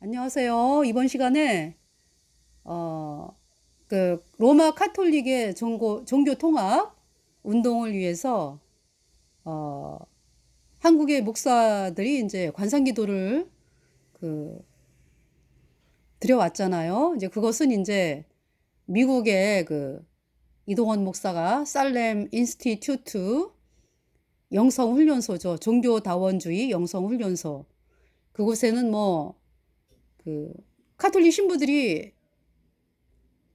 안녕하세요. 이번 시간에 어, 로마 카톨릭의 종교 통합 운동을 위해서 어, 한국의 목사들이 이제 관상 기도를 그 드려왔잖아요. 이제 그것은 이제 미국의 이동원 목사가 살렘 인스티튜트 영성훈련소죠. 종교다원주의 영성훈련소. 그곳에는 카톨릭 신부들이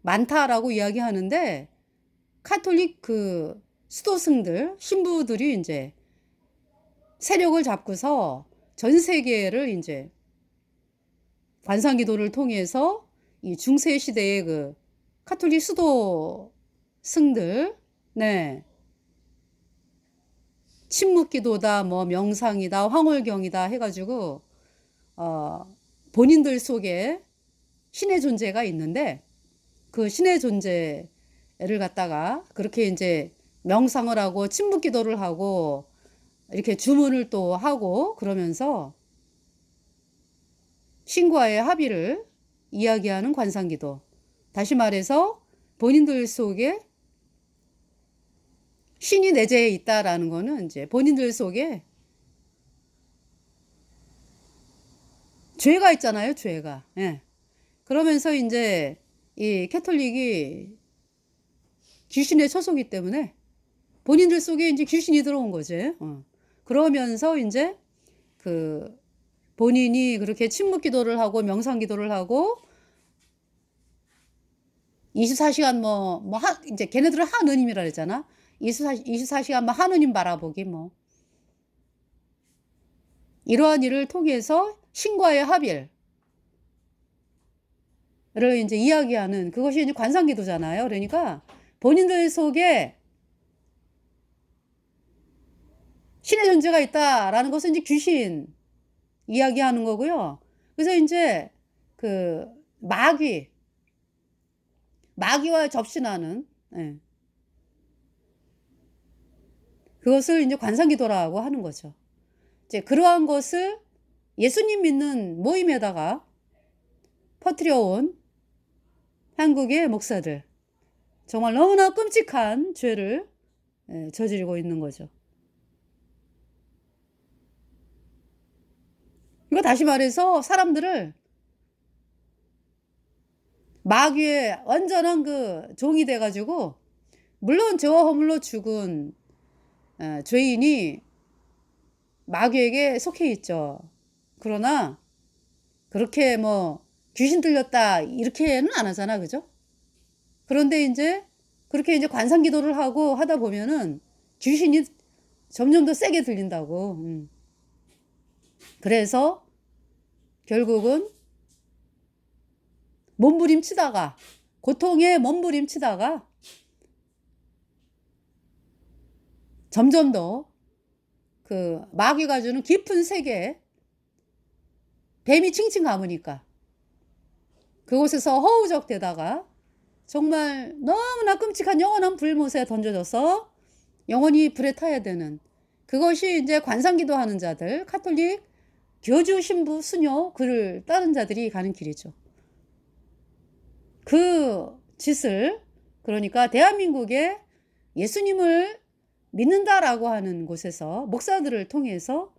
많다라고 이야기하는데, 카톨릭 수도승들, 신부들이 이제 세력을 잡고서 전 세계를 이제 관상 기도를 통해서 이 중세 시대의 카톨릭 수도승들, 네, 침묵 기도다, 명상이다, 황홀경이다 해가지고 본인들 속에 신의 존재가 있는데, 그 신의 존재를 갖다가 그렇게 이제 명상을 하고 침묵 기도를 하고 이렇게 주문을 또 하고 그러면서 신과의 합의를 이야기하는 관상 기도. 다시 말해서 본인들 속에 신이 내재해 있다라는 거는 이제 본인들 속에 죄가 있잖아요, 죄가. 예. 그러면서 이제 이 캐톨릭이 귀신의 처소기 때문에 본인들 속에 이제 귀신이 들어온 거지. 그러면서 이제 본인이 그렇게 침묵 기도를 하고 명상 기도를 하고 24시간 이제 걔네들은 하느님이라 그랬잖아. 24시간 하느님 바라보기 이러한 일을 통해서 신과의 합의를 이제 이야기하는 그것이 이제 관상 기도잖아요. 그러니까 본인들 속에 신의 존재가 있다라는 것은 이제 귀신 이야기하는 거고요. 그래서 이제 마귀와 접신하는, 예, 그것을 이제 관상기도라고 하는 거죠. 이제 그러한 것을 예수님 믿는 모임에다가 퍼뜨려온 한국의 목사들, 정말 너무나 끔찍한 죄를 저지르고 있는 거죠. 이거 다시 말해서 사람들을 마귀의 완전한 종이 돼가지고, 물론 죄와 허물로 죽은 죄인이 마귀에게 속해 있죠. 그러나 그렇게 귀신 들렸다 이렇게는 안 하잖아, 그죠? 그런데 이제 그렇게 이제 관상 기도를 하고 하다 보면은 귀신이 점점 더 세게 들린다고. 그래서 결국은 몸부림치다가, 고통에 몸부림치다가 점점 더 마귀가 주는 깊은 세계에 뱀이 칭칭 감으니까 그곳에서 허우적대다가 정말 너무나 끔찍한 영원한 불못에 던져져서 영원히 불에 타야 되는, 그것이 이제 관상기도 하는 자들, 카톨릭 교주 신부 수녀 그를 따른 자들이 가는 길이죠. 그 짓을, 그러니까 대한민국에 예수님을 믿는다라고 하는 곳에서 목사들을 통해서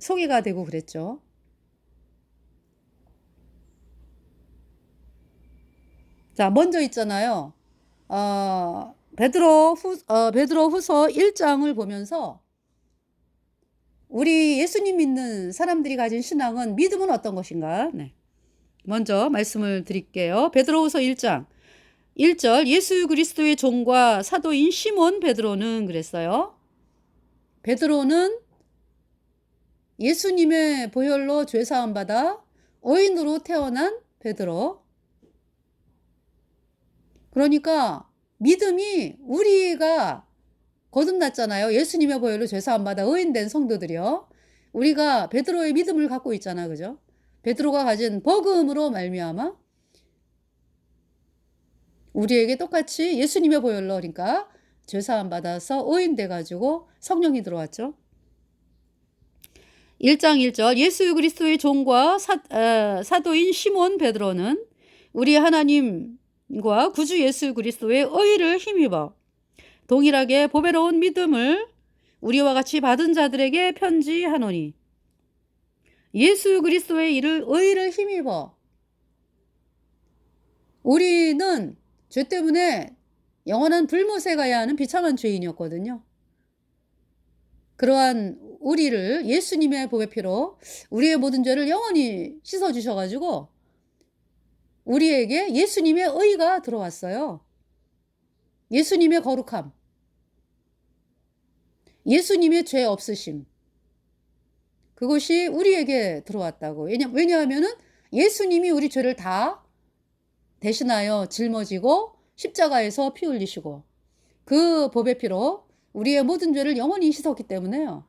소개가 되고 그랬죠. 자, 먼저 있잖아요. 베드로후서 1장을 보면서 우리 예수님 믿는 사람들이 가진 신앙은, 믿음은 어떤 것인가? 네. 먼저 말씀을 드릴게요. 베드로후서 1장 1절, 예수 그리스도의 종과 사도인 시몬 베드로는 그랬어요. 베드로는 예수님의 보혈로 죄사함 받아 어인으로 태어난 베드로. 그러니까 믿음이, 우리가 거듭났잖아요. 예수님의 보혈로 죄사함 받아 의인된 성도들이요. 우리가 베드로의 믿음을 갖고 있잖아, 그죠? 베드로가 가진 복음으로 말미암아 우리에게 똑같이 예수님의 보혈로, 그러니까 죄사함 받아서 의인돼 가지고 성령이 들어왔죠. 1장 1절 예수 그리스도의 종과 사도인 시몬 베드로는 우리 하나님과 구주 예수 그리스도의 의를 힘입어 동일하게 보배로운 믿음을 우리와 같이 받은 자들에게 편지하노니. 예수 그리스도의 의를 힘입어. 우리는 죄 때문에 영원한 불못에 가야 하는 비참한 죄인이었거든요. 그러한 우리를 예수님의 보배 피로 우리의 모든 죄를 영원히 씻어주셔가지고 우리에게 예수님의 의가 들어왔어요. 예수님의 거룩함, 예수님의 죄 없으심, 그것이 우리에게 들어왔다고. 왜냐하면은 예수님이 우리 죄를 다 대신하여 짊어지고 십자가에서 피 흘리시고 그 보배 피로 우리의 모든 죄를 영원히 씻었기 때문에요.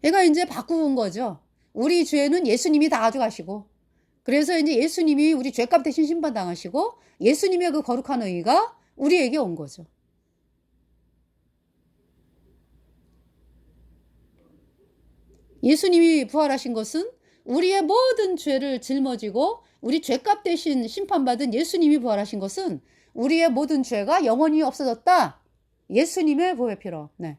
얘가 이제 바꾼 거죠. 우리 죄는 예수님이 다 가져가시고, 그래서 이제 예수님이 우리 죄값 대신 심판당하시고 예수님의 그 거룩한 의가 우리에게 온 거죠. 예수님이 부활하신 것은 우리의 모든 죄를 짊어지고 우리 죄값 대신 심판받은 예수님이 부활하신 것은 우리의 모든 죄가 영원히 없어졌다. 예수님의 보배 피로. 네.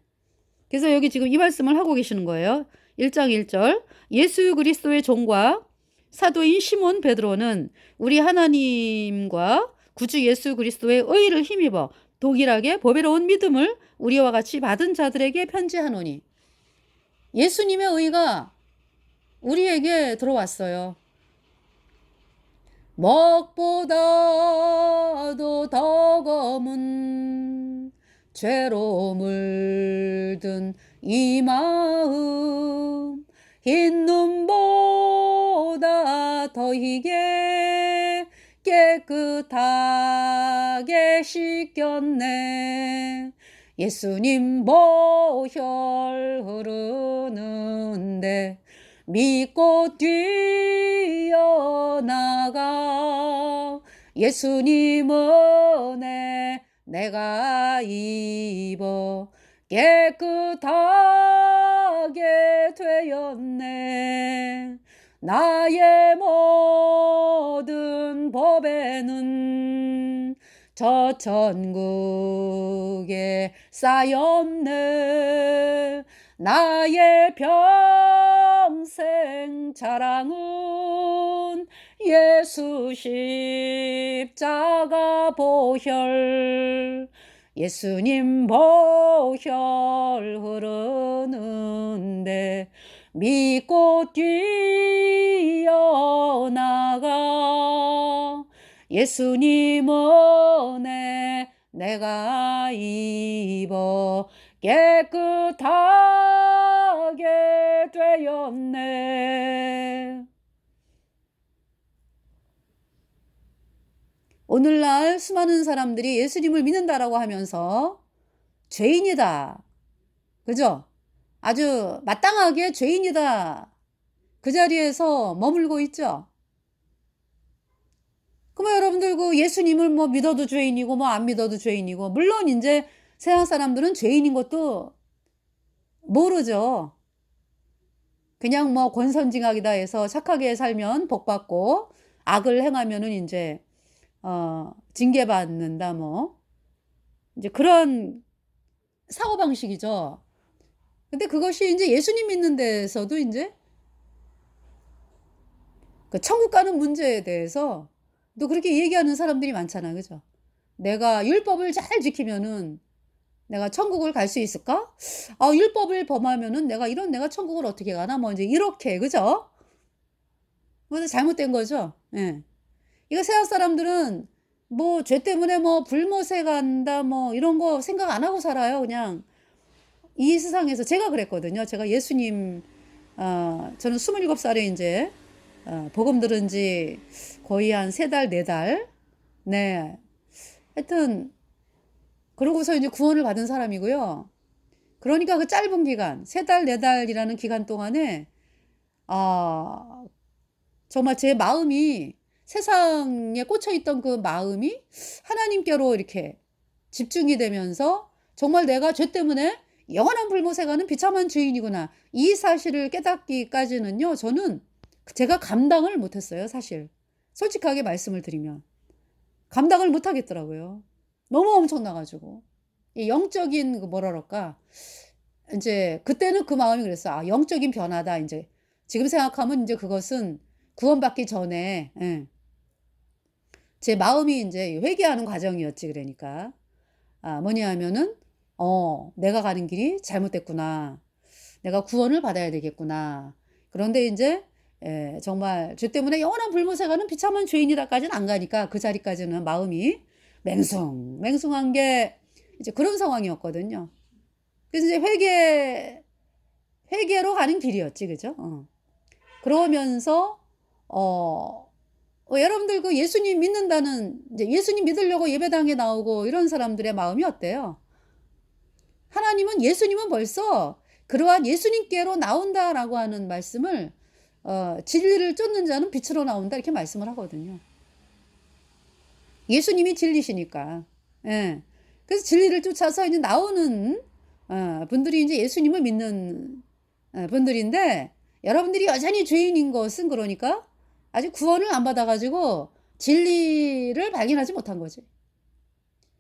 그래서 여기 지금 이 말씀을 하고 계시는 거예요. 1장 1절 예수 그리스도의 종과 사도인 시몬 베드로는 우리 하나님과 구주 예수 그리스도의 의를 힘입어 동일하게 보배로운 믿음을 우리와 같이 받은 자들에게 편지하노니. 예수님의 의가 우리에게 들어왔어요. 먹보다도 더 검은 죄로 물든 이 마음 흰 눈보다 더 희게 깨끗하게 씻겼네. 예수님 보혈 흐르는데 믿고 뛰어나가. 예수님 은혜 내가 입어 깨끗하게 되었네. 나의 모든 법에는 저 천국에 쌓였네. 나의 평생 자랑은 예수 십자가 보혈. 예수님 보혈 흐르는데 믿고 뛰어나가. 예수님 은혜 내가 입어 깨끗하게 되었네. 오늘날 수많은 사람들이 예수님을 믿는다라고 하면서 죄인이다, 그죠? 아주 마땅하게 죄인이다, 그 자리에서 머물고 있죠. 그러면 여러분들 그 예수님을 뭐 믿어도 죄인이고 뭐 안 믿어도 죄인이고, 물론 이제 세상 사람들은 죄인인 것도 모르죠. 그냥 뭐 권선징악이다 해서 착하게 살면 복 받고 악을 행하면은 이제 징계받는다, 뭐 이제 그런 사고방식이죠. 근데 그것이 이제 예수님 믿는 데서도 이제 그 천국 가는 문제에 대해서 또 그렇게 얘기하는 사람들이 많잖아, 그죠? 내가 율법을 잘 지키면은 내가 천국을 갈 수 있을까? 율법을 범하면은 내가 천국을 어떻게 가나? 뭐 이제 이렇게, 그죠? 그것도 잘못된 거죠. 예. 이거 세상 사람들은 뭐 죄 때문에 뭐 불못에 간다 뭐 이런 거 생각 안 하고 살아요. 그냥 이 세상에서. 제가 그랬거든요. 제가 예수님 저는 27살에 이제 복음 들은 지 거의 한 3달 4달, 네, 하여튼 그러고서 이제 구원을 받은 사람이고요. 그러니까 그 짧은 기간 3달 4달이라는 기간 동안에 정말 제 마음이, 세상에 꽂혀 있던 그 마음이 하나님께로 이렇게 집중이 되면서 정말 내가 죄 때문에 영원한 불못에 가는 비참한 주인이구나. 이 사실을 깨닫기까지는요, 저는 제가 감당을 못했어요, 사실. 솔직하게 말씀을 드리면. 감당을 못하겠더라고요. 너무 엄청나가지고. 이 영적인, 뭐라 그럴까. 이제, 그때는 그 마음이 그랬어. 아, 영적인 변화다. 이제, 지금 생각하면 이제 그것은 구원받기 전에, 예, 제 마음이 이제 회개하는 과정이었지, 그러니까. 아, 뭐냐 하면은, 내가 가는 길이 잘못됐구나. 내가 구원을 받아야 되겠구나. 그런데 이제, 정말 죄 때문에 영원한 불못에 가는 비참한 죄인이라까지는 안 가니까 그 자리까지는 마음이 맹숭한 게 이제 그런 상황이었거든요. 그래서 이제 회개로 가는 길이었지, 그죠? 그러면서, 여러분들 그 예수님 믿는다는, 이제 예수님 믿으려고 예배당에 나오고 이런 사람들의 마음이 어때요? 예수님은 벌써 그러한 예수님께로 나온다라고 하는 말씀을, 진리를 쫓는 자는 빛으로 나온다 이렇게 말씀을 하거든요. 예수님이 진리시니까. 예. 그래서 진리를 쫓아서 이제 나오는 분들이 이제 예수님을 믿는 분들인데, 여러분들이 여전히 죄인인 것은 그러니까 아직 구원을 안 받아가지고 진리를 발견하지 못한 거지.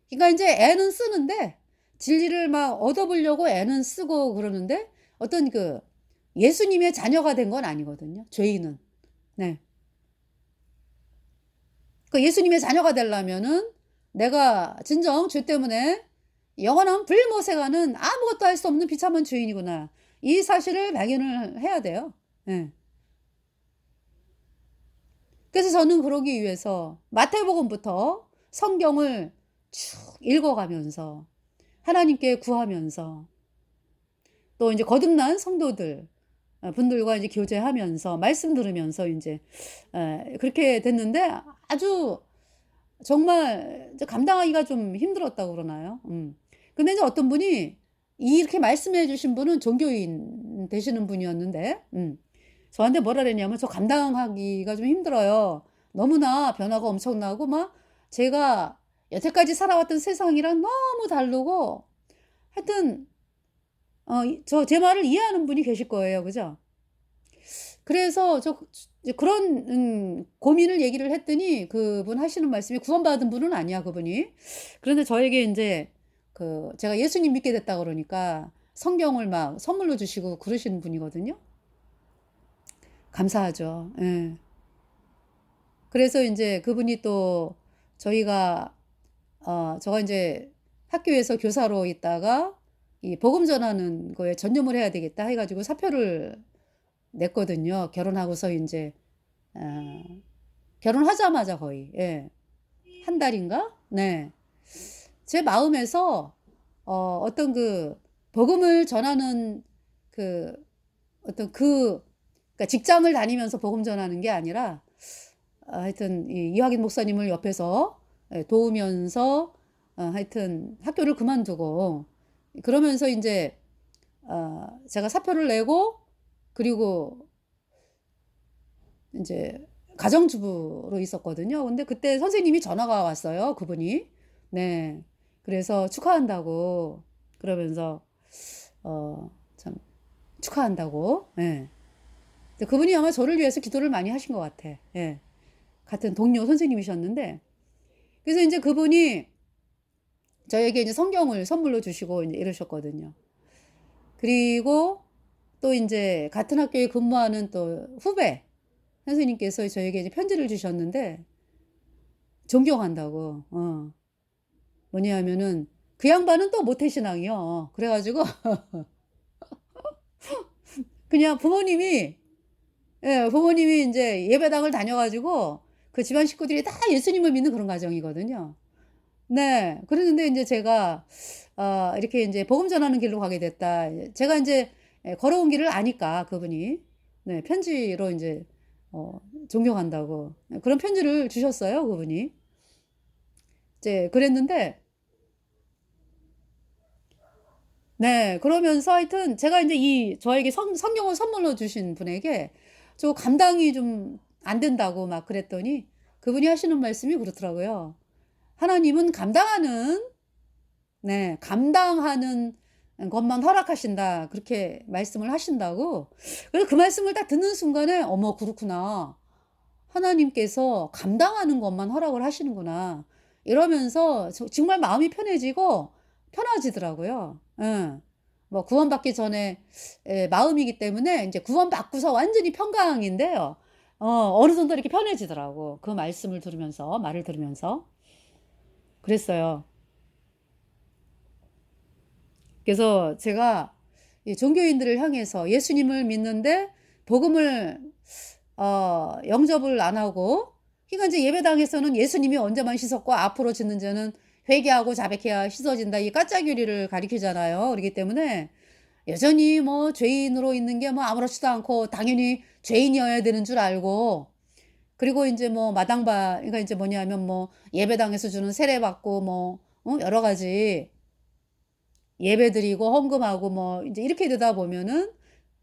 그러니까 이제 애는 쓰는데 진리를 막 얻어보려고 애는 쓰고 그러는데 어떤 그 예수님의 자녀가 된 건 아니거든요. 죄인은. 네. 그 예수님의 자녀가 되려면은 내가 진정 죄 때문에 영원한 불못에 가는 아무것도 할 수 없는 비참한 죄인이구나. 이 사실을 발견을 해야 돼요. 네. 그래서 저는 그러기 위해서 마태복음부터 성경을 쭉 읽어가면서 하나님께 구하면서 또 이제 거듭난 성도들 분들과 이제 교제하면서 말씀 들으면서 이제 그렇게 됐는데 아주 정말 이제 감당하기가 좀 힘들었다고 그러나요? 근데 이제 어떤 분이 이렇게 말씀해 주신 분은 종교인 되시는 분이었는데, 저한테 뭐라 그랬냐면 저 감당하기가 좀 힘들어요. 너무나 변화가 엄청나고 막 제가 여태까지 살아왔던 세상이랑 너무 다르고 하여튼 제 말을 이해하는 분이 계실 거예요. 그죠? 그래서 그런 고민을 얘기를 했더니 그분 하시는 말씀이 구원받은 분은 아니야, 그분이. 그런데 저에게 이제 제가 예수님 믿게 됐다 그러니까 성경을 막 선물로 주시고 그러시는 분이거든요. 감사하죠. 예. 그래서 이제 그분이 또 저희가 저가 이제 학교에서 교사로 있다가 이 복음 전하는 거에 전념을 해야 되겠다 해가지고 사표를 냈거든요. 결혼하고서 이제 어, 결혼하자마자 거의 한 달인가? 네. 제 마음에서 어떤 그 복음을 전하는 그 어떤 그러니까 직장을 다니면서 복음 전하는 게 아니라 하여튼 이화긴 목사님을 옆에서 도우면서 하여튼 학교를 그만두고 그러면서 이제 제가 사표를 내고 그리고 이제 가정주부로 있었거든요. 근데 그때 선생님이 전화가 왔어요. 그분이. 네. 그래서 축하한다고 그러면서 참 축하한다고. 예. 근데 그분이 아마 저를 위해서 기도를 많이 하신 것 같아. 예. 같은 동료 선생님이셨는데 그래서 이제 그분이 저에게 이제 성경을 선물로 주시고 이제 이러셨거든요. 그리고 또 이제 같은 학교에 근무하는 또 후배 선생님께서 저에게 이제 편지를 주셨는데 존경한다고. 뭐냐 하면은 그 양반은 또 모태신앙이요. 그래가지고 그냥 부모님이 이제 예배당을 다녀가지고 그 집안 식구들이 다 예수님을 믿는 그런 가정이거든요. 네. 그랬는데 이제 제가 이렇게 이제 복음 전하는 길로 가게 됐다. 제가 이제 걸어온 길을 아니까 그분이 네, 편지로 이제 존경한다고 그런 편지를 주셨어요, 그분이. 이제 그랬는데 네, 그러면서 하여튼 제가 이제 저에게 성경을 선물로 주신 분에게 저 감당이 좀 안 된다고 막 그랬더니 그분이 하시는 말씀이 그렇더라고요. 하나님은 감당하는 것만 허락하신다. 그렇게 말씀을 하신다고. 그래서 그 말씀을 딱 듣는 순간에 어머 그렇구나. 하나님께서 감당하는 것만 허락을 하시는구나. 이러면서 정말 마음이 편해지고 편해지더라고요. 예. 뭐 구원받기 전에 마음이기 때문에 이제 구원받고서 완전히 평강인데요. 어느 정도 이렇게 편해지더라고. 그 말씀을 들으면서 말을 들으면서. 그랬어요. 그래서 제가 이 종교인들을 향해서 예수님을 믿는데 복음을 영접을 안 하고, 그러니까 이제 예배당에서는 예수님이 언제만 씻었고 앞으로 짓는 죄는 회개하고 자백해야 씻어진다, 이 까짜교리를 가리키잖아요. 그렇기 때문에 여전히 뭐 죄인으로 있는 게 뭐 아무렇지도 않고 당연히 죄인이어야 되는 줄 알고, 그리고 이제 뭐 마당바, 그러니까 이제 뭐냐면 뭐 예배당에서 주는 세례 받고 뭐 여러 가지 예배 드리고 헌금하고 뭐 이제 이렇게 되다 보면은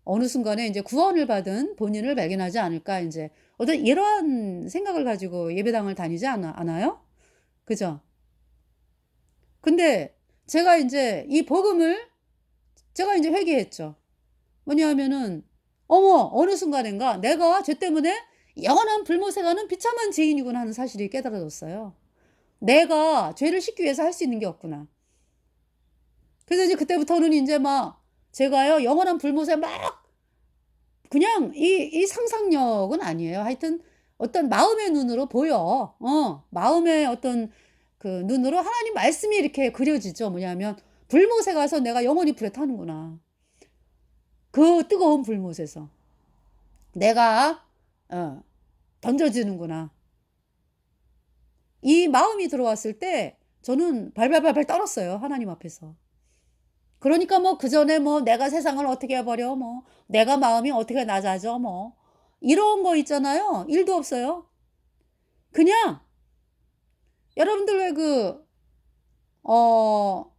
어느 순간에 이제 구원을 받은 본인을 발견하지 않을까, 이제 어떤 이러한 생각을 가지고 예배당을 다니지 않아요? 그죠? 근데 제가 이제 이 복음을 제가 이제 회개했죠. 뭐냐하면은 어머 어느 순간인가 내가 죄 때문에 영원한 불못에 가는 비참한 죄인이구나 하는 사실이 깨달아졌어요. 내가 죄를 씻기 위해서 할 수 있는 게 없구나. 그래서 이제 그때부터는 이제 막 제가요 영원한 불못에 막, 그냥 이 상상력은 아니에요. 하여튼 어떤 마음의 눈으로 보여. 마음의 어떤 그 눈으로 하나님 말씀이 이렇게 그려지죠. 뭐냐면 불못에 가서 내가 영원히 불에 타는구나. 그 뜨거운 불못에서 내가 어 던져지는구나. 이 마음이 들어왔을 때 저는 발발발발 떨었어요, 하나님 앞에서. 그러니까 뭐 그전에 뭐 내가 세상을 어떻게 해 버려, 뭐 내가 마음이 어떻게 낮아져, 뭐 이런 거 있잖아요. 일도 없어요. 그냥 여러분들 왜 어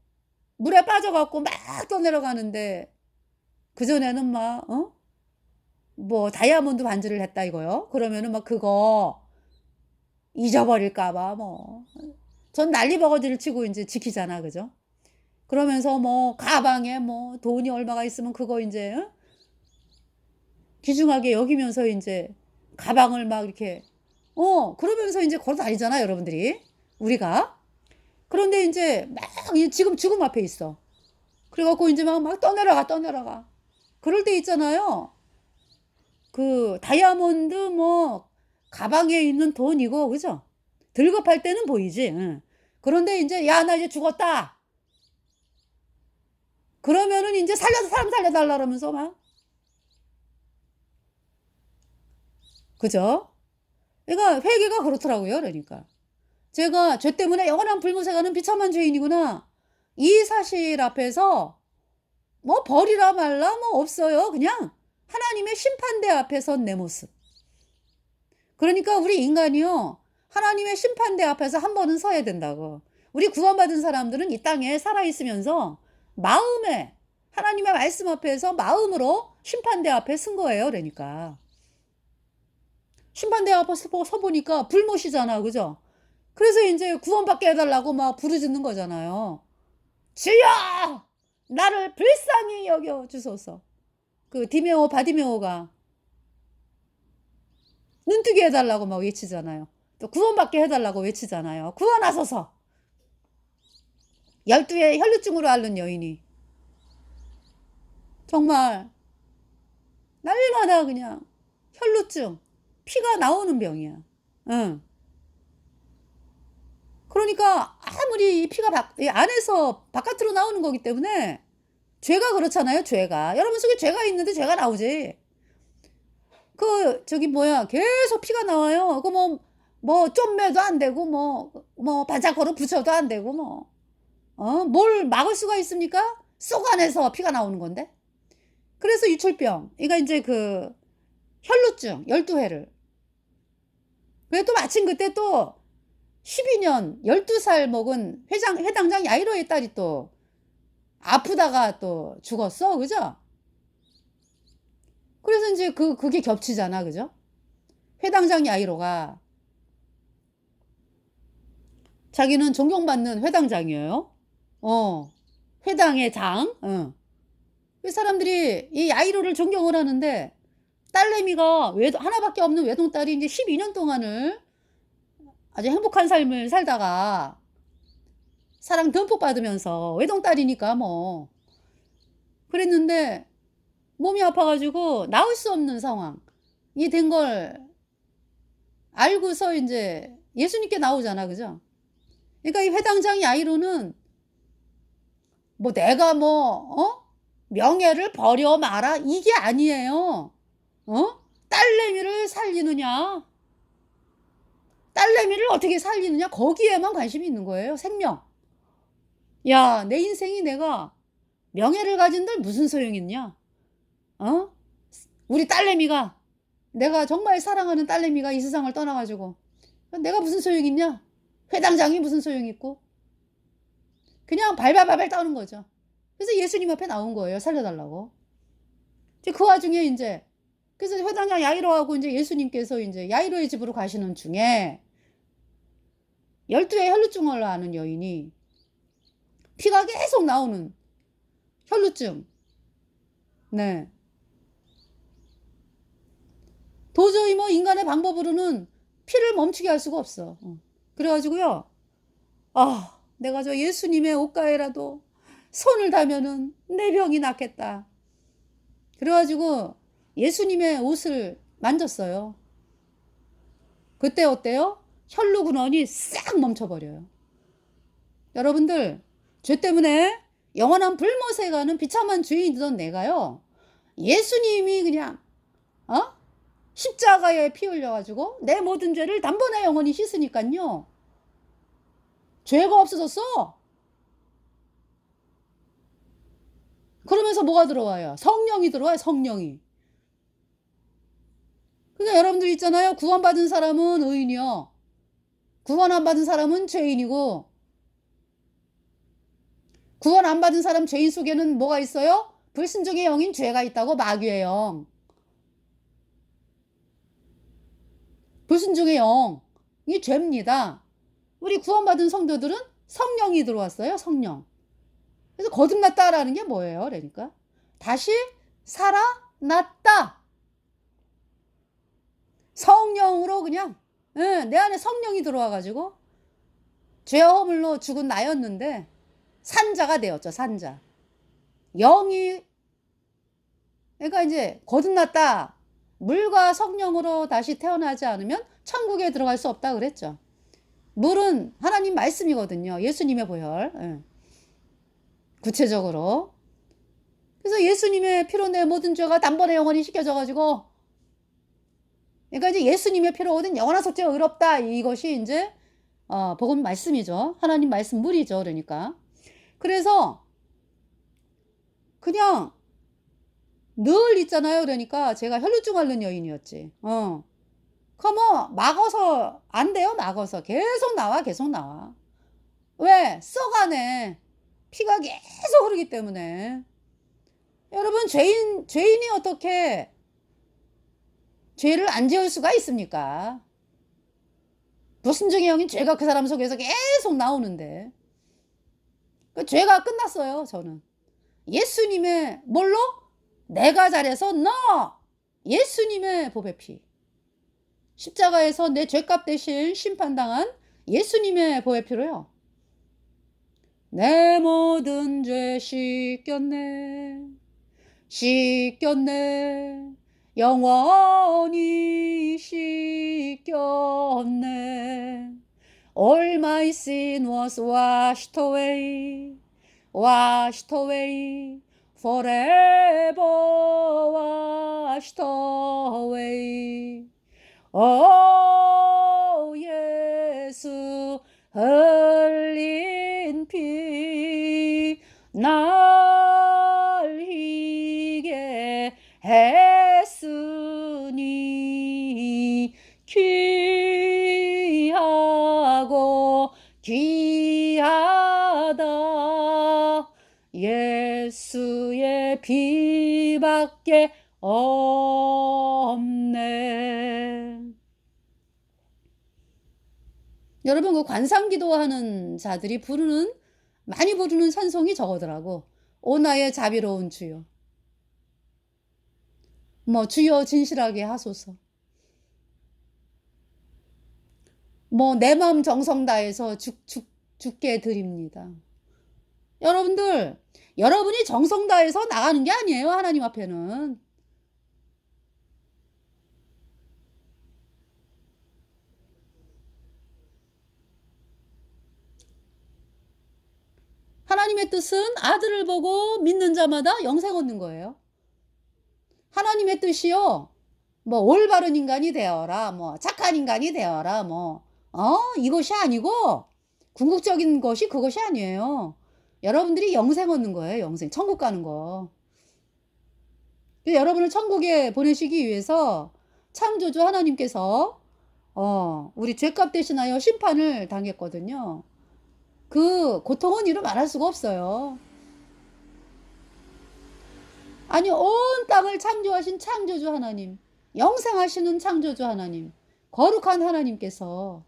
물에 빠져 갖고 막 떠내려가는데, 그전에는 막 뭐 다이아몬드 반지를 했다 이거요. 그러면은 막 그거 잊어버릴까 봐 뭐 전 난리버거지를 치고 인제 지키잖아. 그죠? 그러면서 뭐 가방에 뭐 돈이 얼마가 있으면 그거 인제 귀중하게 여기면서 인제 가방을 막 이렇게 그러면서 인제 걸어 다니잖아요, 여러분들이. 우리가. 그런데 인제 막 이 지금 죽음 앞에 있어. 그래 갖고 인제 막 떠내려가, 떠내려가. 그럴 때 있잖아요. 그 다이아몬드 뭐 가방에 있는 돈이고, 그죠? 들고 팔 때는 보이지. 응. 그런데 인제 "야 나 이제 죽었다." 그러면은 인제 사람 살려 달라 그러면서 막, 그죠? 그러니까 회개가 그렇더라고요, 그러니까. 제가 '죄 때문에 영원한 불못에 가는 비참한 죄인이구나.' 이 사실 앞에서 뭐 벌이라 말라 뭐 없어요. 그냥 하나님의 심판대 앞에 선 내 모습. 그러니까 우리 인간이요, 하나님의 심판대 앞에서 한 번은 서야 된다고. 우리 구원받은 사람들은 이 땅에 살아 있으면서 마음에 하나님의 말씀 앞에서 마음으로 심판대 앞에 선 거예요, 그러니까. 심판대 앞에 서 보니까 불못이잖아. 그죠? 그래서 인제 구원받게 해 달라고 막 부르짖는 거잖아요. "주여! 나를 불쌍히 여겨 주소서." 그 디메오 바디메오가 눈뜨게 해 달라고 막 외치잖아요. 또 구원받게 해 달라고 외치잖아요. "구원하소서." 12의 혈루증으로 앓는 여인이 정말 날마다 그냥 혈루증, 피가 나오는 병이야. 응. 그러니까 아무리 이 피가 이 안에서 바깥으로 나오는 거기 때문에, 죄가 그렇잖아요, 죄가. 여러분 속에 죄가 있는데 죄가 나오지. 저기 뭐야 계속 피가 나와요. 그 뭐 좀매도 안 되고 뭐 바짝거로 붙여도 안 되고 뭐 뭘 막을 수가 있습니까? 속 안에서 피가 나오는 건데. 그래서 유출병, 그러니까 인제 그 혈루증 12 회를. 그래 또 마침 그때 또 12년 12살 먹은 회당장 야이로의 딸이 또 아프다가 또 죽었어. 그죠? 그래서 인제 그게 겹치잖아. 그죠? 회당장 야이로가 자기는 존경받는 회당장이에요. 어. 회당의 장. 그 사람들이 이 야이로를 존경을 하는데 딸내미가 하나밖에 없는 외동딸이 이제 12년 동안을 아주 행복한 삶을 살다가 사랑 듬뿍 받으면서 외동딸이니까 뭐 그랬는데 몸이 아파가지고 나을 수 없는 상황이 된 걸 알고서 이제 예수님께 나오잖아, 그죠? 그러니까 이 회당장 야이로는 뭐 내가 명예를 버려 마라 이게 아니에요. 딸내미를 살리느냐, 딸내미를 어떻게 살리느냐 거기에만 관심이 있는 거예요. 생명. 야, 내 인생이 내가 명예를 가진들 무슨 소용이 있냐? 우리 딸내미가, 내가 정말 사랑하는 딸내미가 이 세상을 떠나가지고 내가 무슨 소용이 있냐? 회당장이 무슨 소용이 있고. 그냥 발발발발 떠는 거죠. 그래서 예수님 앞에 나온 거예요. 살려달라고. 이제 그 와중에 이제 그래서 회당장 야이로하고 이제 예수님께서 이제 야이로의 집으로 가시는 중에 12의 혈루증을 앓는 여인이 피가 계속 나오는 혈루증. 네. 도저히 뭐 인간의 방법으로는 피를 멈추게 할 수가 없어. 그래가지고요. 내가 저 예수님의 옷가에라도 손을 닿으면은 내 병이 낫겠다. 그래가지고 예수님의 옷을 만졌어요. 그때 어때요? 혈루근원이 싹 멈춰버려요. 여러분들, 죄 때문에 영원한 불못에 가는 비참한 죄인이던 내가요, 예수님이 그냥 십자가에 피 흘려가지고 내 모든 죄를 단번에 영원히 씻으니까요, 죄가 없어졌어. 그러면서 뭐가 들어와요? 성령이 들어와요. 성령이. 그러니까 여러분들 있잖아요, 구원받은 사람은 의인이요, 구원 안 받은 사람은 죄인이고, 구원 안 받은 사람 죄인 속에는 뭐가 있어요? 불순종의 영인 죄가 있다고. 마귀의 영, 불순종의 영이 죄입니다. 우리 구원받은 성도들은 성령이 들어왔어요. 성령. 그래서 거듭났다라는 게 뭐예요? 그러니까 다시 살아났다. 성령으로 그냥 내 안에 성령이 들어와가지고 죄와 허물로 죽은 나였는데 산자가 되었죠. 산자. 영이, 그러니까 이제 거듭났다. 물과 성령으로 다시 태어나지 않으면 천국에 들어갈 수 없다 그랬죠. 물은 하나님 말씀이거든요. 예수님의 보혈. 구체적으로. 그래서 예수님의 피로 내 모든 죄가 단번에 영원히 씻겨져가지고, 그러니까 이제 예수님의 피로 얻은 영원한 속죄가 의롭다. 이것이 이제 복음 말씀이죠. 하나님 말씀 물이죠. 그러니까. 그래서 그냥 늘 있잖아요. 그러니까 제가 혈루증 앓는 여인이었지. 뭐 막어서 안 돼요. 막어서 계속 나와, 계속 나와. 왜? 썩어가네. 피가 계속 흐르기 때문에. 여러분, 죄인이 어떻게 죄를 안 지을 수가 있습니까? 불순종의 영인 죄가 그 사람 속에서 계속 나오는데, 그 죄가 끝났어요. 저는 예수님의 뭘로? 내가 잘해서 예수님의 보배 피, 십자가에서 내 죄값 대신 심판당한 예수님의 보배 피로요, 내 모든 죄 씻겼네, 씻겼네, 영원히 씻겼네. All my sin was washed away, washed away, forever washed away. 예수 흘린 피 날 희게 했으니 귀하고 귀하다. 예수의 피밖에 없네. 여러분, 그 관상기도하는 자들이 부르는 많이 부르는 찬송이 저거더라고. 오 나의 자비로운 주여. 뭐 주여 진실하게 하소서. 뭐 내 마음 정성 다해서 죽게 드립니다. 여러분들, 여러분이 정성 다해서 나가는 게 아니에요. 하나님 앞에는. 하나님의 뜻은 아들을 보고 믿는 자마다 영생 얻는 거예요. 하나님의 뜻이요. 뭐 올바른 인간이 되어라. 뭐 착한 인간이 되어라. 이것이 아니고 궁극적인 것이 그것이 아니에요. 여러분들이 영생 얻는 거예요. 영생. 천국 가는 거. 여러분을 천국에 보내시기 위해서 창조주 하나님께서 우리 죄값 대신하여 심판을 당했거든요. 그 고통은 이루 말할 수가 없어요. 아니 온 땅을 창조하신 창조주 하나님, 영생하시는 창조주 하나님, 거룩한 하나님께서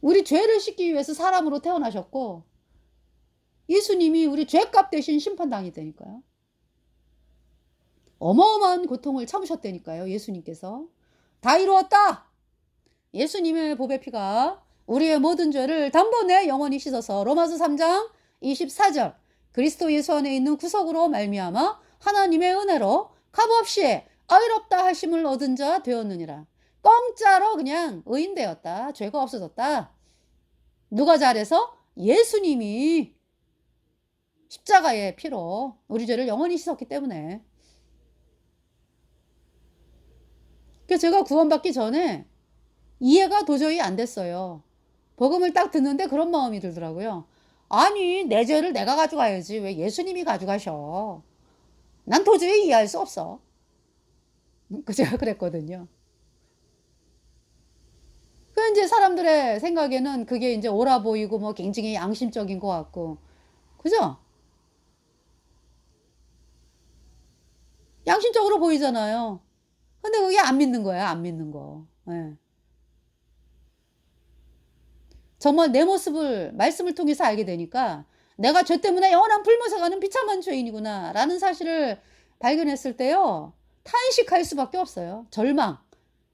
우리 죄를 씻기 위해서 사람으로 태어나셨고 예수님이 우리 죄값 대신 심판당했다니까요. 어마어마한 고통을 참으셨다니까요. 예수님께서. 다 이루었다. 예수님의 보배 피가 우리의 모든 죄를 단번에 영원히 씻어서 로마서 3장 24절 그리스도 예수 안에 있는 구속으로 말미암아 하나님의 은혜로 값없이 의롭다 하심을 얻은 자 되었느니라. 공짜로 그냥 의인 되었다. 죄가 없어졌다. 누가 잘해서? 예수님이 십자가의 피로 우리 죄를 영원히 씻었기 때문에. 그래서 제가 구원받기 전에 이해가 도저히 안 됐어요. 복음을 딱 듣는데 그런 마음이 들더라고요. 아니 내 죄를 내가 가져가야지 왜 예수님이 가져가셔. 난 도저히 이해할 수 없어. 제가 그랬거든요. 그 이제 사람들의 생각에는 그게 이제 옳아 보이고 뭐 굉장히 양심적인 것 같고, 그죠? 양심적으로 보이잖아요. 근데 그게 안 믿는 거야, 안 믿는 거. 예. 정말 내 모습을 말씀을 통해서 알게 되니까 내가 죄 때문에 영원한 불못에 가는 비참한 죄인이구나 라는 사실을 발견했을 때요. 탄식할 수밖에 없어요. 절망.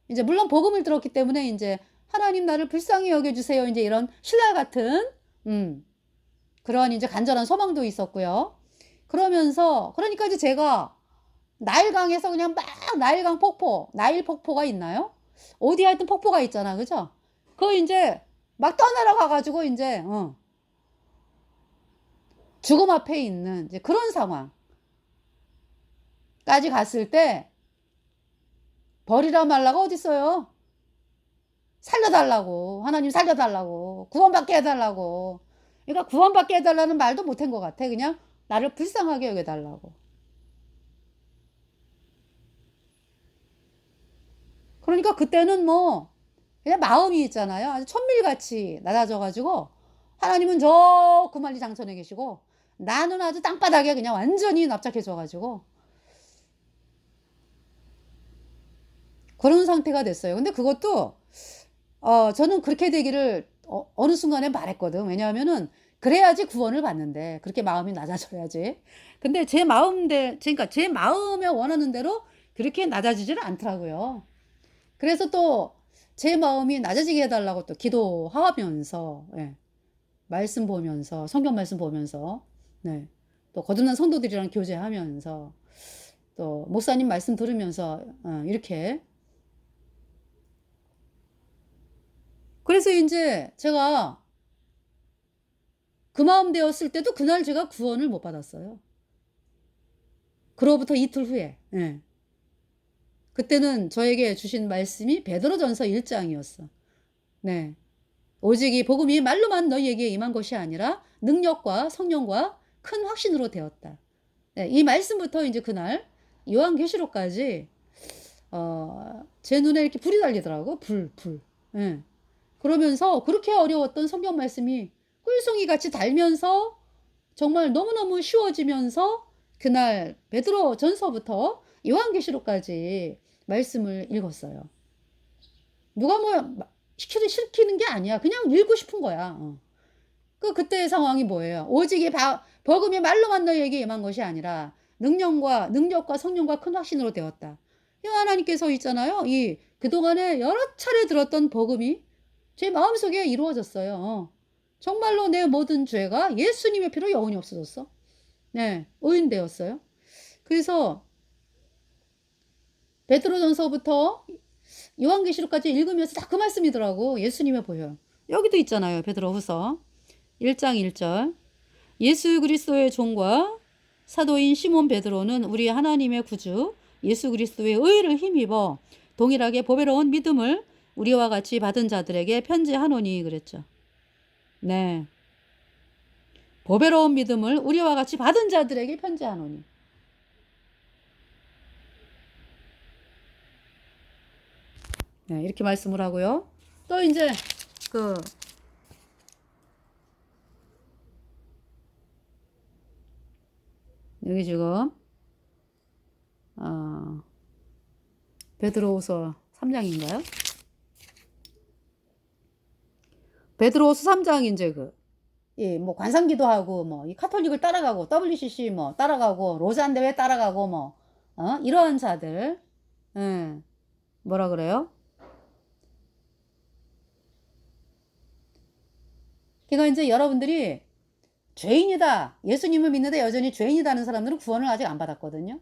이제 물론 복음을 들었기 때문에 이제 하나님 나를 불쌍히 여겨주세요. 이제 이런 신라 같은 그런 이제 간절한 소망도 있었고요. 그러면서 그러니까 이제 제가 나일강에서 그냥 막 나일강 폭포, 나일 폭포가 있나요? 어디 하여튼 폭포가 있잖아, 그죠? 그거 이제 막 떠나러 가가지고 이제 죽음 앞에 있는 이제 그런 상황까지 갔을 때 버리라 말라가 어딨어요? 살려달라고, 하나님 살려달라고, 구원받게 해달라고. 그러니까 구원받게 해달라는 말도 못한 것 같아. 그냥 나를 불쌍하게 여겨달라고. 그러니까 그때는 뭐 그냥 마음이 있잖아요. 아주 천밀같이 낮아져가지고 하나님은 저 구만리 장천에 계시고 나는 아주 땅바닥에 그냥 완전히 납작해져가지고 그런 상태가 됐어요. 근데 그것도 저는 그렇게 되기를 어느 순간에 바랬거든. 왜냐하면은 그래야지 구원을 받는데 그렇게 마음이 낮아져야지. 근데 그러니까 제 마음에 원하는 대로 그렇게 낮아지지는 않더라고요. 그래서 또 제 마음이 낮아지게 해달라고 또 기도하면서, 예, 말씀 보면서, 성경 말씀 보면서, 네, 또 거듭난 성도들이랑 교제하면서, 또 목사님 말씀 들으면서, 이렇게. 그래서 이제 제가 그 마음 되었을 때도 그날 제가 구원을 못 받았어요. 그로부터 이틀 후에, 예. 그때는 저에게 주신 말씀이 베드로전서 1장이었어. 네. 오직 이 복음이 말로만 너희에게 임한 것이 아니라 능력과 성령과 큰 확신으로 되었다. 네, 이 말씀부터 이제 그날 요한계시록까지 제 눈에 이렇게 불이 달리더라고. 불. 네. 그러면서 그렇게 어려웠던 성경 말씀이 꿀송이 같이 달면서 정말 너무너무 쉬워지면서 그날 베드로전서부터 요한계시록까지 말씀을 읽었어요. 누가 뭐 시키는 게 아니야. 그냥 읽고 싶은 거야. 그때의 상황이 뭐예요? 오직 복음이 말로만 너희에게 임한 것이 아니라 능력과 성령과 큰 확신으로 되었다. 이 하나님께서 있잖아요. 이 그동안에 여러 차례 들었던 복음이 제 마음속에 이루어졌어요. 정말로 내 모든 죄가 예수님의 피로 영원히 없어졌어. 네, 의인되었어요. 그래서 베드로전서부터 요한계시록까지 읽으면서 다 그 말씀이더라고. 예수님의 보혈. 여기도 있잖아요. 베드로후서 1장 1절. 예수 그리스도의 종과 사도인 시몬 베드로는 우리 하나님의 구주 예수 그리스도의 의를 힘입어 동일하게 보배로운 믿음을 우리와 같이 받은 자들에게 편지하노니 그랬죠. 네. 보배로운 믿음을 우리와 같이 받은 자들에게 편지하노니. 네, 이렇게 말씀을 하고요. 또 이제 여기 지금 베드로후서 3장인가요? 베드로후서 3장 이제 뭐 관상기도 하고 이 카톨릭을 따라가고 WCC 뭐 따라가고 로잔 대회 따라가고 뭐 이러한 자들 뭐라 그래요? 그러니까 이제 여러분들이 죄인이다. 예수님을 믿는데 여전히 죄인이다는 사람들은 구원을 아직 안 받았거든요.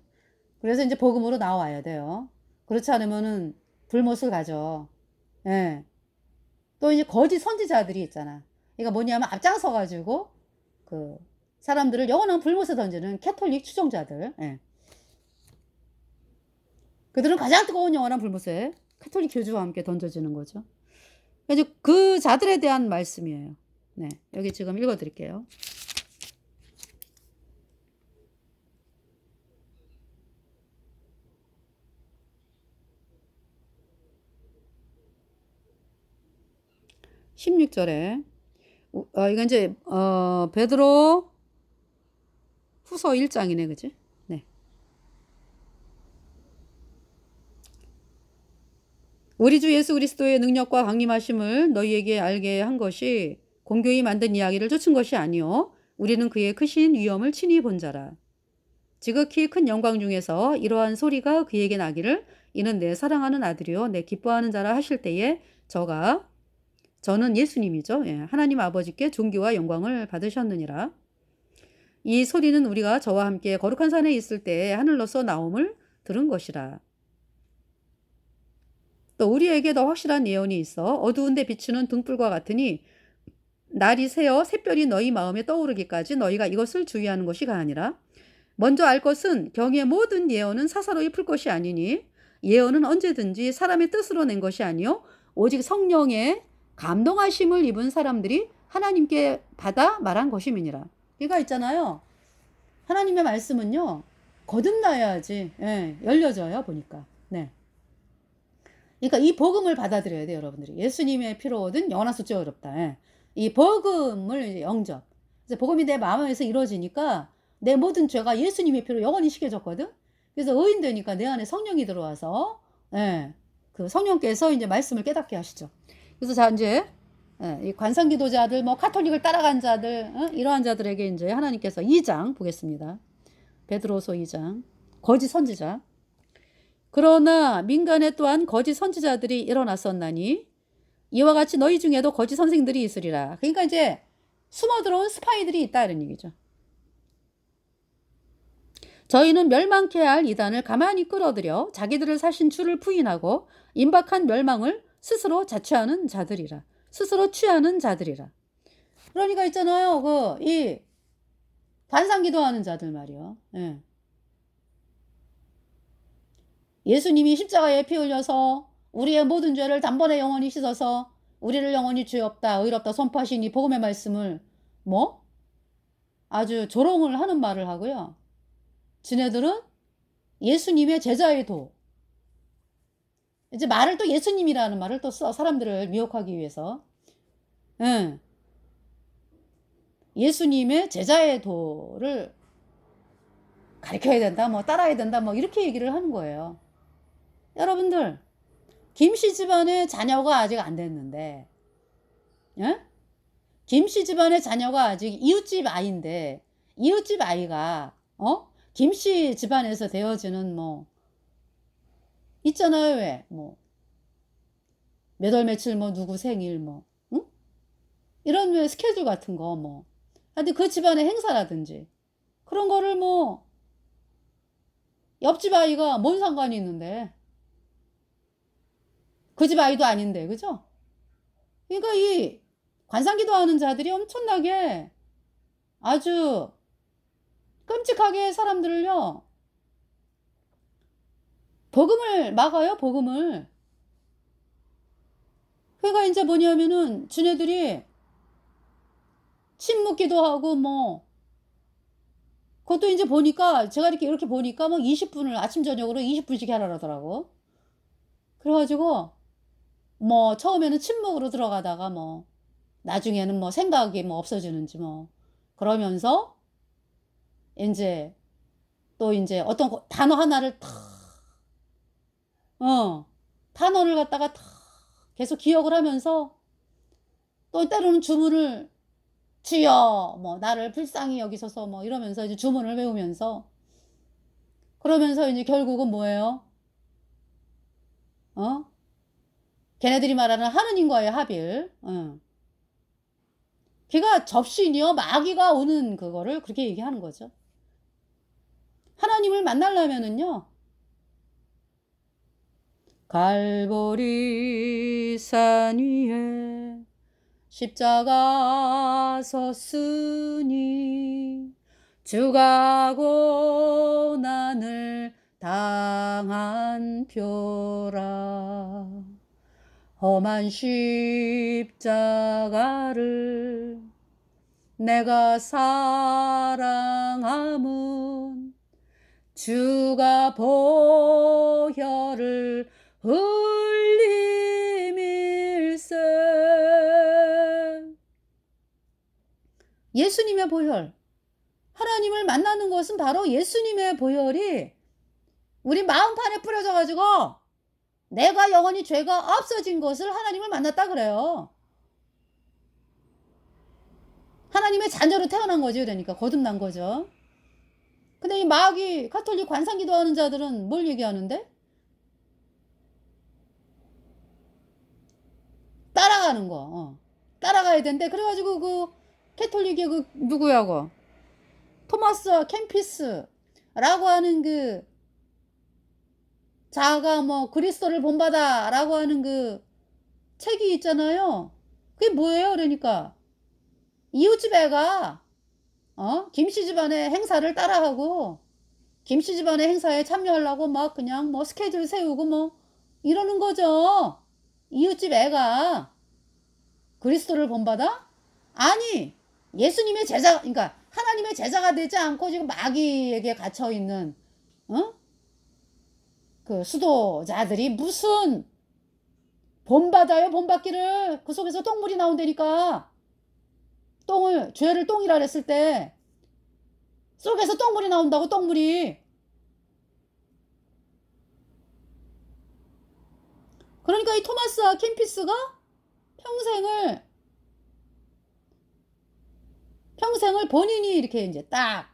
그래서 이제 복음으로 나와야 돼요. 그렇지 않으면은 불못을 가죠. 예. 또 이제 거짓 선지자들이 있잖아. 그러니까 뭐냐면 앞장서 가지고 사람들을 영원한 불못에 던지는 캐톨릭 추종자들. 예. 그들은 가장 뜨거운 영원한 불못에 캐톨릭 교주와 함께 던져지는 거죠. 이제 그 자들에 대한 말씀이에요. 네. 여기 지금 읽어 드릴게요. 16절에 이건 이제 베드로 후서 1장이네. 그지? 네. 우리 주 예수 그리스도의 능력과 강림하심을 너희에게 알게 한 것이 공교히 만든 이야기를 쫓은 것이 아니요 우리는 그의 크신 위엄을 친히 본 자라. 지극히 큰 영광 중에서 이러한 소리가 그에게 나기를 이는 내 사랑하는 아들이요 내 기뻐하는 자라 하실 때에 저는 예수님이죠. 예, 하나님 아버지께 존귀와 영광을 받으셨느니라. 이 소리는 우리가 저와 함께 거룩한 산에 있을 때 하늘로서 나옴을 들은 것이라. 또 우리에게 더 확실한 예언이 있어 어두운데 비추는 등불과 같으니 날이 새어 샛별이 너희 마음에 떠오르기까지 너희가 이것을 주의하는 것이 아니라 먼저 알 것은 경의 모든 예언은 사사로이 풀 것이 아니니 예언은 언제든지 사람의 뜻으로 낸 것이 아니요 오직 성령의 감동하심을 입은 사람들이 하나님께 받아 말한 것임이니라. 그러니까 있잖아요. 하나님의 말씀은요. 거듭나야지 열려져요. 보니까. 네. 그러니까 이 복음을 받아들여야 돼요. 여러분들이. 예수님의 피로 얻은 영원한 숫자 어렵다. 이 복음을 영접. 그래서 복음이 내 마음에서 이루어지니까 내 모든 죄가 예수님의 피로 영원히 씻겨졌거든. 그래서 의인 되니까 내 안에 성령이 들어와서 그 성령께서 이제 말씀을 깨닫게 하시죠. 그래서 자 이제 이 관상 기도자들 뭐 카톨릭을 따라간 자들 이러한 자들에게 이제 하나님께서 2장 보겠습니다. 베드로서 2장 거짓 선지자. 그러나 민간에 또한 거짓 선지자들이 일어났었나니 이와 같이 너희 중에도 거짓 선생들이 있으리라. 그러니까 이제 숨어 들어온 스파이들이 있다 이런 얘기죠. 저희는 멸망케 할 이단을 가만히 끌어들여 자기들을 사신 주를 부인하고 임박한 멸망을 스스로 자취하는 자들이라. 스스로 취하는 자들이라. 그러니까 있잖아요. 이 관상기도하는 자들 말이요. 예수님이 십자가에 피 흘려서 우리의 모든 죄를 단번에 영원히 씻어서 우리를 영원히 죄 없다 의롭다 선포하시니 복음의 말씀을 아주 조롱을 하는 말을 하고요. 지네들은 예수님의 제자의 도. 이제 말을 또 예수님이라는 말을 또 써. 사람들을 미혹하기 위해서. 예수님의 제자의 도를 가르쳐야 된다, 뭐 따라야 된다, 뭐 이렇게 얘기를 하는 거예요. 여러분들, 김씨 집안의 자녀가 아직 안 됐는데, 김씨 집안의 자녀가 아직 이웃집 아이인데 이웃집 아이가 김씨 집안에서 되어지는 뭐 있잖아요. 왜 뭐 몇 월 며칠 뭐 누구 생일 뭐 응? 이런 왜 스케줄 같은 거 뭐 하여튼 그 집안의 행사라든지 그런 거를 뭐 옆집 아이가 뭔 상관이 있는데 그 집 아이도 아닌데 그죠? 그러니까 이 관상기도 하는 자들이 엄청나게 아주 끔찍하게 사람들을요 복음을 막아요. 복음을. 그러니까 이제 뭐냐면은 지네들이 침 묻기도 하고 뭐 그것도 이제 보니까 제가 이렇게 보니까 뭐 20분을 아침 저녁으로 20분씩 하라 그러더라고. 그래가지고 뭐 처음에는 침묵으로 들어가다가 뭐 나중에는 뭐 생각이 뭐 없어지는지 뭐 그러면서 이제 또 이제 어떤 단어 하나를 탁 단어를 갖다가 탁 계속 기억을 하면서 또 때로는 주문을 주여 뭐 나를 불쌍히 여기소서 뭐 이러면서 이제 주문을 외우면서 그러면서 이제 결국은 뭐예요? 걔네들이 말하는 하느님과의 합일. 걔가 접신이요 마귀가 오는 그거를 그렇게 얘기하는 거죠. 하나님을 만나려면은요 갈보리 산 위에 십자가 섰으니 주가 고난을 당한 표라 험한 십자가를 내가 사랑함은 주가 보혈을 흘림일세. 예수님의 보혈. 하나님을 만나는 것은 바로 예수님의 보혈이 우리 마음판에 뿌려져 가지고 내가 영원히 죄가 없어진 것을 하나님을 만났다 그래요. 하나님의 자녀로 태어난 거죠. 그러니까 거듭난 거죠. 근데 이 마귀 가톨릭 관상기도 하는 자들은 뭘 얘기하는데? 따라가는 거. 따라가야 된대. 그래가지고 그 캐톨릭의 그 누구야고 토마스 캠피스라고 하는 그 자가 뭐 그리스도를 본받아 라고 하는 그 책이 있잖아요. 그게 뭐예요? 그러니까 이웃집 애가 김씨 집안의 행사를 따라하고 김씨 집안의 행사에 참여하려고 막 그냥 뭐 스케줄 세우고 뭐 이러는 거죠. 이웃집 애가 그리스도를 본받아? 아니 예수님의 제자 그러니까 하나님의 제자가 되지 않고 지금 마귀에게 갇혀있는 그 수도자들이 무슨 본받아요 본받기를. 그 속에서 똥물이 나온다니까. 죄를 똥이라 그랬을 때 속에서 똥물이 나온다고. 똥물이. 그러니까 이 토마스 캠피스가 평생을 본인이 이렇게 이제 딱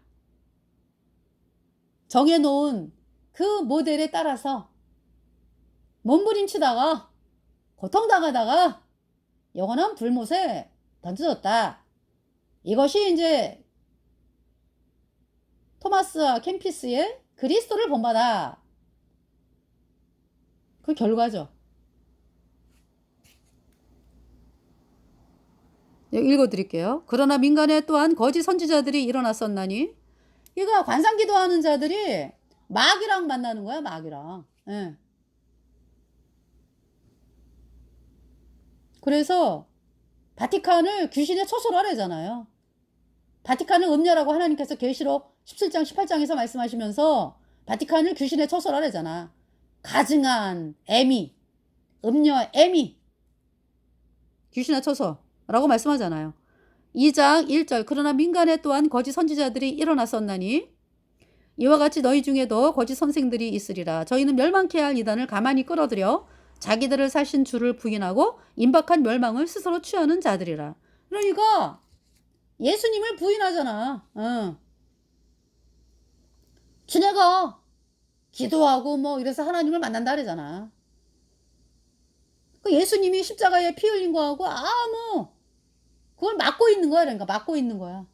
정해놓은 그 모델에 따라서 몸부림치다가 고통당하다가 영원한 불못에 던져졌다. 이것이 이제 토마스 캠피스의 그리스도를 본받아. 그 결과죠. 읽어드릴게요. 그러나 민간에 또한 거짓 선지자들이 일어났었나니. 그러니까 관상기도 하는 자들이 마귀랑 만나는 거야. 마귀랑. 예. 그래서 바티칸을 귀신의 처소로 하래잖아요. 바티칸을 음녀라고 하나님께서 계시록 17장 18장에서 말씀하시면서 바티칸을 귀신의 처소로 하래잖아. 가증한 애미, 음녀 애미, 귀신의 처소라고 말씀하잖아요. 2장 1절 그러나 민간에 또한 거짓 선지자들이 일어났었나니 이와 같이 너희 중에도 거짓 선생들이 있으리라. 저희는 멸망케 할 이단을 가만히 끌어들여 자기들을 사신 주를 부인하고 임박한 멸망을 스스로 취하는 자들이라. 그러니까 예수님을 부인하잖아. 지네가 기도하고 뭐 이래서 하나님을 만난다 그러잖아. 그 예수님이 십자가에 피 흘린 거하고 아무 그걸 막고 있는 거야. 그러니까 막고 있는 거야.